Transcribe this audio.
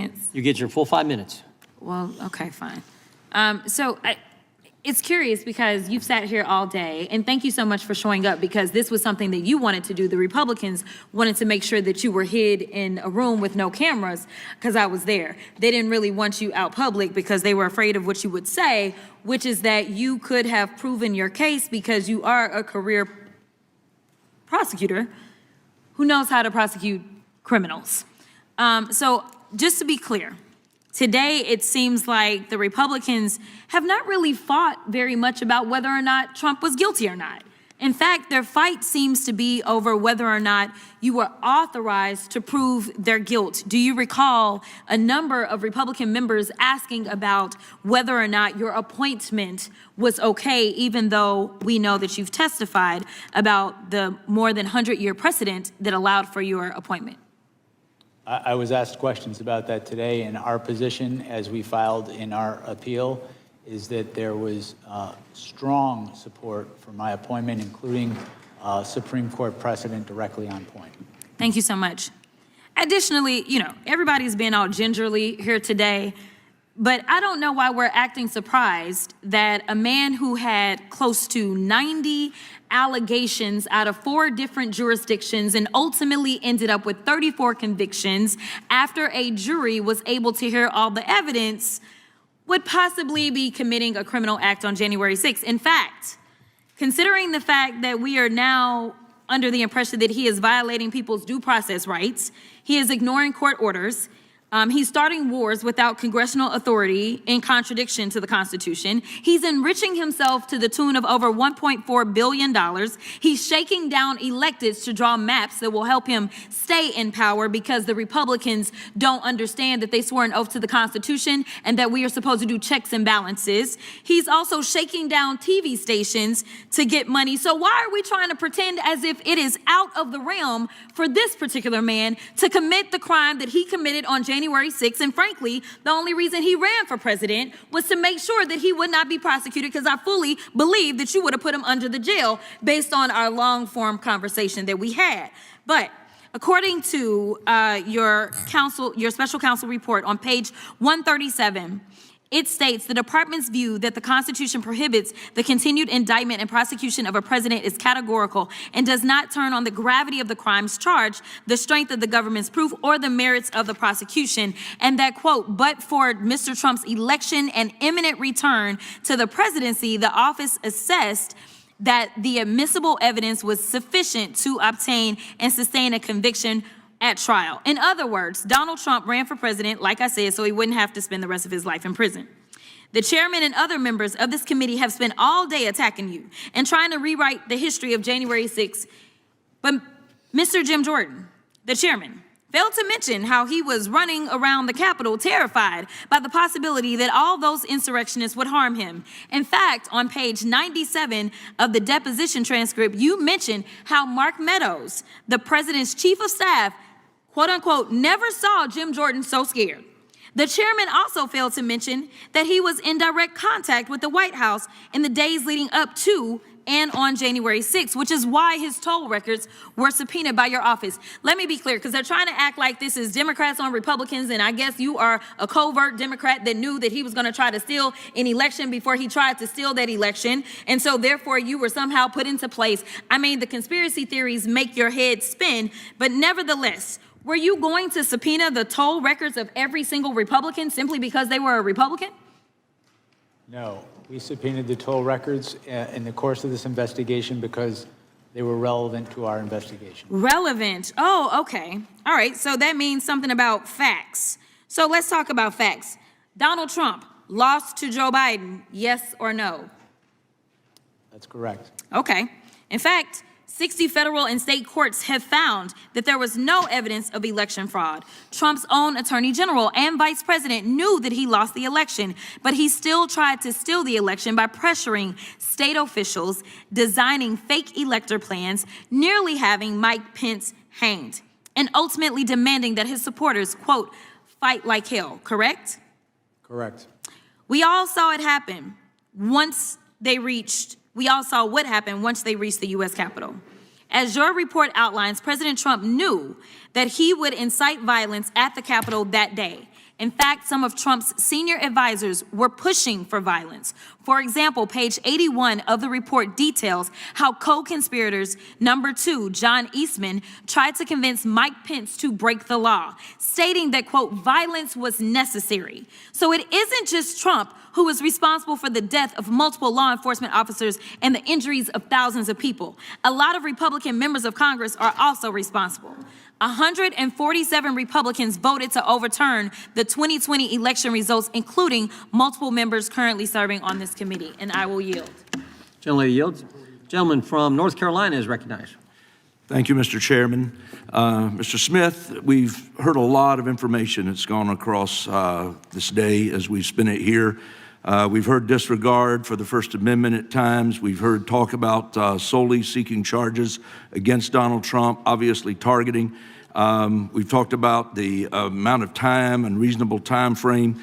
minutes? You get your full 5 minutes. Well, okay, fine. It's curious because you've sat here all day, and thank you so much for showing up, because this was something that you wanted to do. The Republicans wanted to make sure that you were hid in a room with no cameras, because I was there. They didn't really want you out public because they were afraid of what you would say, which is that you could have proven your case because you are a career prosecutor who knows how to prosecute criminals. So just to be clear, today, it seems like the Republicans have not really fought very much about whether or not Trump was guilty or not. In fact, their fight seems to be over whether or not you were authorized to prove their guilt. Do you recall a number of Republican members asking about whether or not your appointment was okay, even though we know that you've testified about the more than 100-year precedent that allowed for your appointment? I was asked questions about that today, and our position, as we filed in our appeal, is that there was strong support for my appointment, including Supreme Court precedent directly on point. Thank you so much. Additionally, you know, everybody's been all gingerly here today, but I don't know why we're acting surprised that a man who had close to 90 allegations out of 4 different jurisdictions and ultimately ended up with 34 convictions after a jury was able to hear all the evidence would possibly be committing a criminal act on January 6th. In fact, considering the fact that we are now under the impression that he is violating people's due process rights, he is ignoring court orders, he's starting wars without congressional authority in contradiction to the Constitution. He's enriching himself to the tune of over $1.4 billion. He's shaking down electeds to draw maps that will help him stay in power because the Republicans don't understand that they swore an oath to the Constitution and that we are supposed to do checks and balances. He's also shaking down TV stations to get money. So why are we trying to pretend as if it is out of the realm for this particular man to commit the crime that he committed on January 6th, and frankly, the only reason he ran for president was to make sure that he would not be prosecuted, because I fully believe that you would have put him under the jail based on our long-form conversation that we had. But according to your special counsel report on page 137, it states the department's view that the Constitution prohibits the continued indictment and prosecution of a president is categorical and does not turn on the gravity of the crimes charged, the strength of the government's proof, or the merits of the prosecution. And that, quote, but for Mr. Trump's election and imminent return to the presidency, the office assessed that the admissible evidence was sufficient to obtain and sustain a conviction at trial. In other words, Donald Trump ran for president, like I said, so he wouldn't have to spend the rest of his life in prison. The chairman and other members of this committee have spent all day attacking you and trying to rewrite the history of January 6th. But Mr. Jim Jordan, the chairman, failed to mention how he was running around the Capitol terrified by the possibility that all those insurrectionists would harm him. In fact, on page 97 of the deposition transcript, you mentioned how Mark Meadows, the president's chief of staff, quote unquote, never saw Jim Jordan so scared. The chairman also failed to mention that he was in direct contact with the White House in the days leading up to and on January 6th, which is why his toll records were subpoenaed by your office. Let me be clear, because they're trying to act like this is Democrats on Republicans, and I guess you are a covert Democrat that knew that he was going to try to steal an election before he tried to steal that election, and so therefore you were somehow put into place. I mean, the conspiracy theories make your head spin, but nevertheless, were you going to subpoena the toll records of every single Republican simply because they were a Republican? No, we subpoenaed the toll records in the course of this investigation because they were relevant to our investigation. Relevant? Oh, okay. All right, so that means something about facts. So let's talk about facts. Donald Trump lost to Joe Biden, yes or no? That's correct. Okay. In fact, 60 federal and state courts have found that there was no evidence of election fraud. Trump's own attorney general and vice president knew that he lost the election, but he still tried to steal the election by pressuring state officials, designing fake elector plans, nearly having Mike Pence hanged, and ultimately demanding that his supporters, quote, fight like hell, correct? Correct. We all saw it happen we all saw what happened once they reached the U.S. Capitol. As your report outlines, President Trump knew that he would incite violence at the Capitol that day. In fact, some of Trump's senior advisors were pushing for violence. For example, page 81 of the report details how co-conspirators number 2, John Eastman, tried to convince Mike Pence to break the law, stating that, quote, violence was necessary. So it isn't just Trump who is responsible for the death of multiple law enforcement officers and the injuries of thousands of people. A lot of Republican members of Congress are also responsible. 147 Republicans voted to overturn the 2020 election results, including multiple members currently serving on this committee, and I will yield. Gentlelady yields. Gentleman from North Carolina is recognized. Thank you, Mr. Chairman. Mr. Smith, we've heard a lot of information that's gone across this day as we spin it here. We've heard disregard for the First Amendment at times. We've heard talk about solely seeking charges against Donald Trump, obviously targeting. We've talked about the amount of time and reasonable time frame.